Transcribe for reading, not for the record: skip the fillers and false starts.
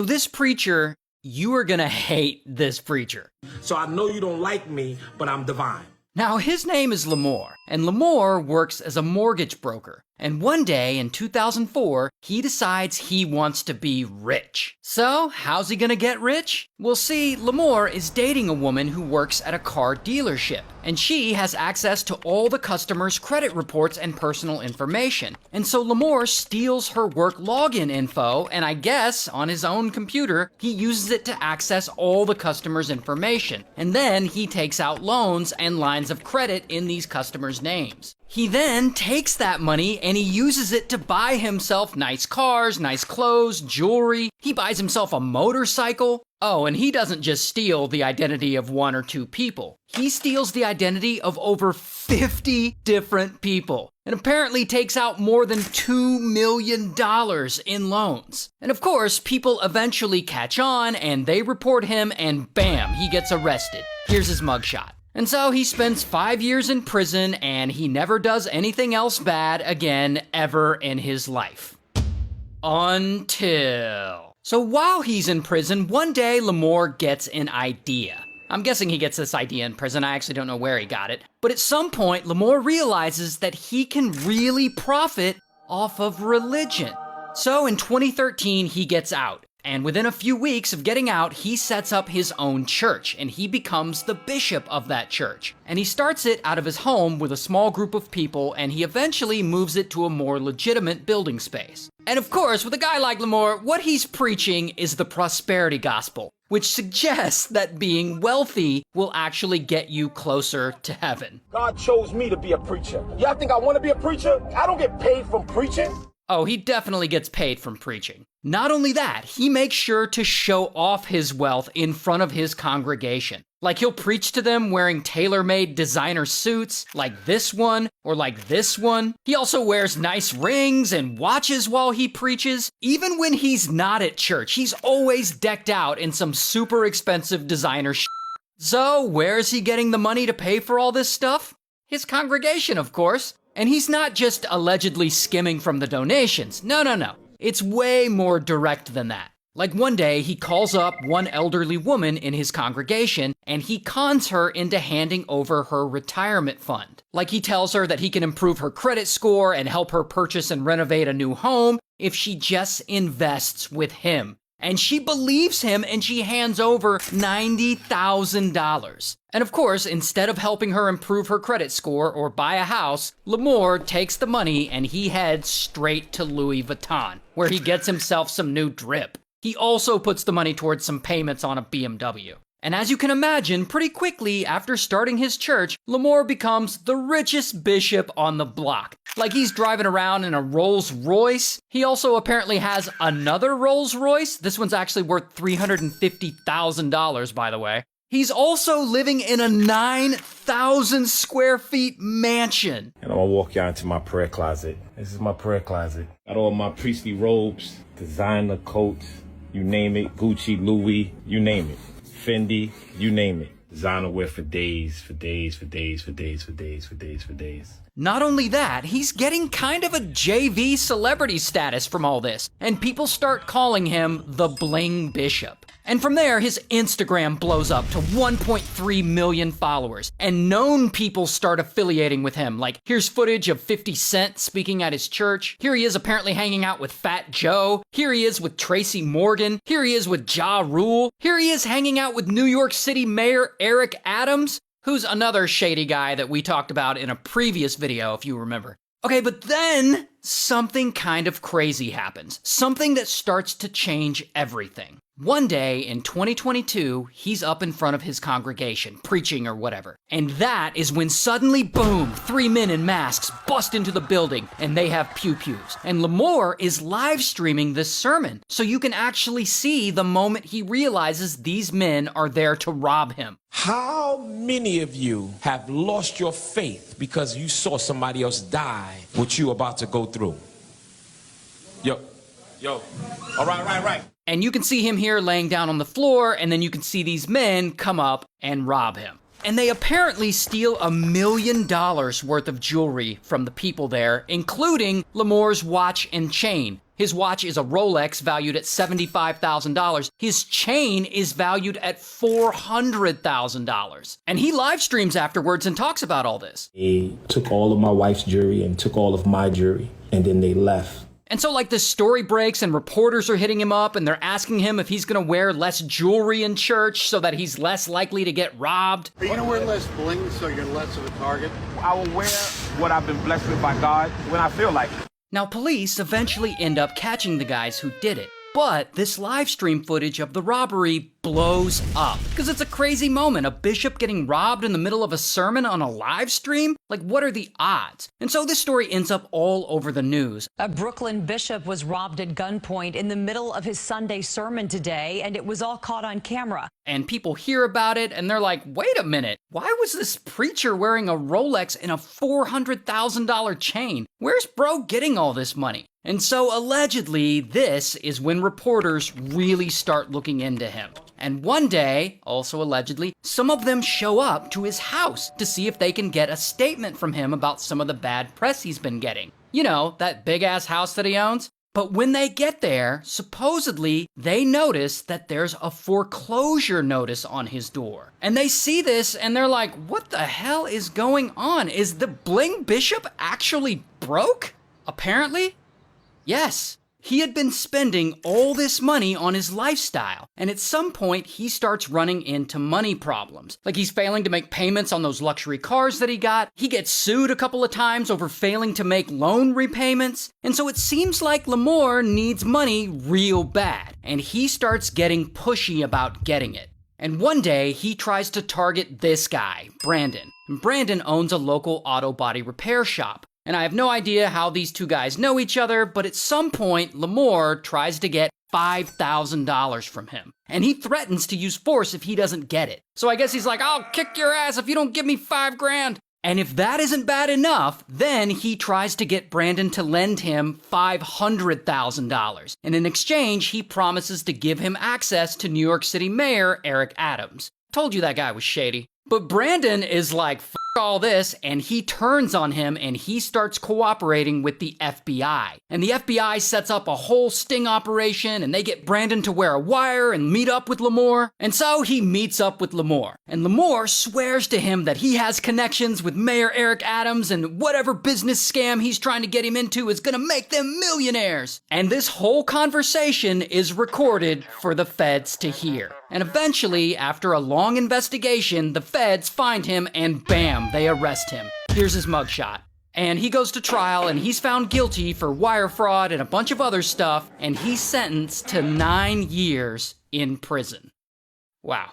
So this preacher, you are gonna hate this preacher. So I know you don't like me, but I'm divine. Now, his name is Lamor, and Lamor works as a mortgage broker. And one day in 2004, he decides he wants to be rich. So, how's he gonna get rich? Well, see, Lamor is dating a woman who works at a car dealership, and she has access to all the customers' credit reports and personal information. And so Lamor steals her work login info, and I guess on his own computer, he uses it to access all the customers' information. And then he takes out loans and lines of credit in these customers' names. He then takes that money and he uses it to buy himself nice cars, nice clothes, jewelry. He buys himself a motorcycle. Oh, and he doesn't just steal the identity of one or two people. He steals the identity of over 50 different people, and apparently takes out more than $2 million in loans. And of course, people eventually catch on and they report him, and bam, he gets arrested. Here's his mugshot. And so he spends 5 years in prison, and he never does anything else bad again ever in his life. Until... So while he's in prison, one day Lamor gets an idea. I'm guessing he gets this idea in prison. I actually don't know where he got it. But at some point, Lamor realizes that he can really profit off of religion. So in 2013, he gets out. And within a few weeks of getting out, he sets up his own church, and he becomes the bishop of that church. And he starts it out of his home with a small group of people, and he eventually moves it to a more legitimate building space. And of course, with a guy like Lamor, what he's preaching is the prosperity gospel, which suggests that being wealthy will actually get you closer to heaven. God chose me to be a preacher. Y'all think I want to be a preacher? I don't get paid from preaching. Oh, he definitely gets paid from preaching. Not only that, he makes sure to show off his wealth in front of his congregation. Like he'll preach to them wearing tailor-made designer suits, like this one, or like this one. He also wears nice rings and watches while he preaches. Even when he's not at church, he's always decked out in some super expensive designer shit. So, where's he getting the money to pay for all this stuff? His congregation, of course. And he's not just allegedly skimming from the donations. No. It's way more direct than that. Like one day, he calls up one elderly woman in his congregation, and he cons her into handing over her retirement fund. Like he tells her that he can improve her credit score and help her purchase and renovate a new home if she just invests with him. And she believes him, and she hands over $90,000. And of course, instead of helping her improve her credit score or buy a house, Lamor takes the money and he heads straight to Louis Vuitton, where he gets himself some new drip. He also puts the money towards some payments on a BMW. And as you can imagine, pretty quickly after starting his church, Lamor becomes the richest bishop on the block. Like he's driving around in a Rolls Royce. He also apparently has another Rolls Royce. This one's actually worth $350,000, by the way. He's also living in a 9,000 square feet mansion. And I'm gonna walk y'all into my prayer closet. This is my prayer closet. Got all my priestly robes, designer coats, you name it, Gucci, Louis, you name it. Fendi, you name it. Designer wear for days. Not only that, he's getting kind of a JV celebrity status from all this, and people start calling him the Bling Bishop. And from there, his Instagram blows up to 1.3 million followers, and known people start affiliating with him. Like, here's footage of 50 Cent speaking at his church. Here he is apparently hanging out with Fat Joe. Here he is with Tracy Morgan. Here he is with Ja Rule. Here he is hanging out with New York City Mayor Eric Adams, who's another shady guy that we talked about in a previous video, if you remember. Okay, but then something kind of crazy happens. Something that starts to change everything. One day in 2022, he's up in front of his congregation, preaching or whatever. And that is when suddenly, boom, 3 men in masks bust into the building, and they have pew-pews. And Lamor is live streaming this sermon, so you can actually see the moment he realizes these men are there to rob him. How many of you have lost your faith because you saw somebody else die what you about to go through? Yo. All right. And you can see him here laying down on the floor, and then you can see these men come up and rob him. And they apparently steal $1 million worth of jewelry from the people there, including Lamor's watch and chain. His watch is a Rolex valued at $75,000. His chain is valued at $400,000. And he live streams afterwards and talks about all this. They took all of my wife's jewelry and took all of my jewelry, and then they left. And so like this story breaks and reporters are hitting him up and they're asking him if he's gonna wear less jewelry in church so that he's less likely to get robbed. Are you gonna wear less bling so you're less of a target? I will wear what I've been blessed with by God when I feel like it. Now police eventually end up catching the guys who did it. But this live stream footage of the robbery blows up. Because it's a crazy moment, a bishop getting robbed in the middle of a sermon on a live stream? Like, what are the odds? And so this story ends up all over the news. A Brooklyn bishop was robbed at gunpoint in the middle of his Sunday sermon today, and it was all caught on camera. And people hear about it, and they're like, wait a minute, why was this preacher wearing a Rolex and a $400,000 chain? Where's bro getting all this money? And so allegedly, this is when reporters really start looking into him. And one day, also allegedly, some of them show up to his house to see if they can get a statement from him about some of the bad press he's been getting. You know, that big-ass house that he owns? But when they get there, supposedly, they notice that there's a foreclosure notice on his door. And they see this and they're like, what the hell is going on? Is the bling bishop actually broke? Apparently. Yes, he had been spending all this money on his lifestyle, and at some point he starts running into money problems. Like he's failing to make payments on those luxury cars that he got, he gets sued a couple of times over failing to make loan repayments, and so it seems like Lamor needs money real bad, and he starts getting pushy about getting it. And one day, he tries to target this guy, Brandon. And Brandon owns a local auto body repair shop. And I have no idea how these two guys know each other, but at some point, Lamor tries to get $5,000 from him. And he threatens to use force if he doesn't get it. So I guess he's like, I'll kick your ass if you don't give me $5,000. And if that isn't bad enough, then he tries to get Brandon to lend him $500,000. And in exchange, he promises to give him access to New York City Mayor Eric Adams. Told you that guy was shady. But Brandon is like, F all this, and he turns on him and he starts cooperating with the FBI. And the FBI sets up a whole sting operation and they get Brandon to wear a wire and meet up with Lamor. And so he meets up with Lamor. And Lamor swears to him that he has connections with Mayor Eric Adams and whatever business scam he's trying to get him into is gonna make them millionaires. And this whole conversation is recorded for the feds to hear. And eventually, after a long investigation, the feds find him and bam, they arrest him. Here's his mugshot. And he goes to trial and he's found guilty for wire fraud and a bunch of other stuff, and he's sentenced to 9 years in prison. Wow.